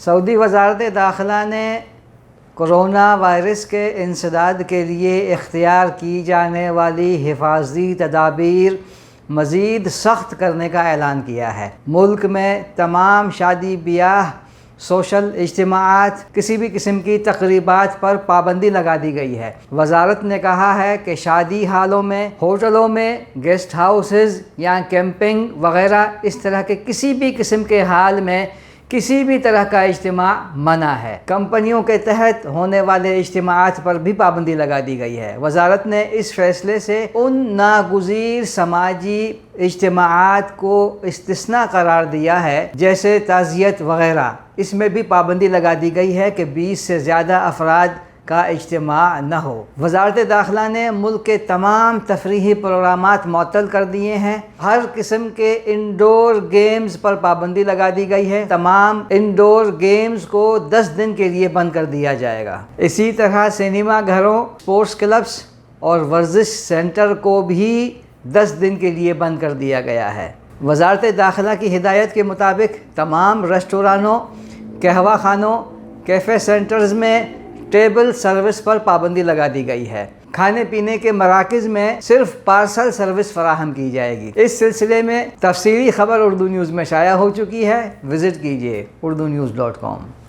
سعودی وزارت داخلہ نے کورونا وائرس کے انسداد کے لیے اختیار کی جانے والی حفاظتی تدابیر مزید سخت کرنے کا اعلان کیا ہے۔ ملک میں تمام شادی بیاہ، سوشل اجتماعات، کسی بھی قسم کی تقریبات پر پابندی لگا دی گئی ہے۔ وزارت نے کہا ہے کہ شادی ہالوں میں، ہوٹلوں میں، گیسٹ ہاؤسز یا کیمپنگ وغیرہ اس طرح کے کسی بھی قسم کے حال میں کسی بھی طرح کا اجتماع منع ہے۔ کمپنیوں کے تحت ہونے والے اجتماعات پر بھی پابندی لگا دی گئی ہے۔ وزارت نے اس فیصلے سے ان ناگزیر سماجی اجتماعات کو استثناء قرار دیا ہے جیسے تعزیت وغیرہ۔ اس میں بھی پابندی لگا دی گئی ہے کہ 20 سے زیادہ افراد کا اجتماع نہ ہو۔ وزارت داخلہ نے ملک کے تمام تفریحی پروگرامات معطل کر دیے ہیں۔ ہر قسم کے انڈور گیمز پر پابندی لگا دی گئی ہے۔ تمام انڈور گیمز کو 10 دن کے لیے بند کر دیا جائے گا۔ اسی طرح سینما گھروں، اسپورٹس کلبز اور ورزش سینٹر کو بھی 10 دن کے لیے بند کر دیا گیا ہے۔ وزارت داخلہ کی ہدایت کے مطابق تمام ریسٹورانوں، قہوہ خانوں، کیفے سینٹرز میں ٹیبل سروس پر پابندی لگا دی گئی ہے۔ کھانے پینے کے مراکز میں صرف پارسل سروس فراہم کی جائے گی۔ اس سلسلے میں تفصیلی خبر اردو نیوز میں شائع ہو چکی ہے۔ وزٹ کیجیے urdunews.com۔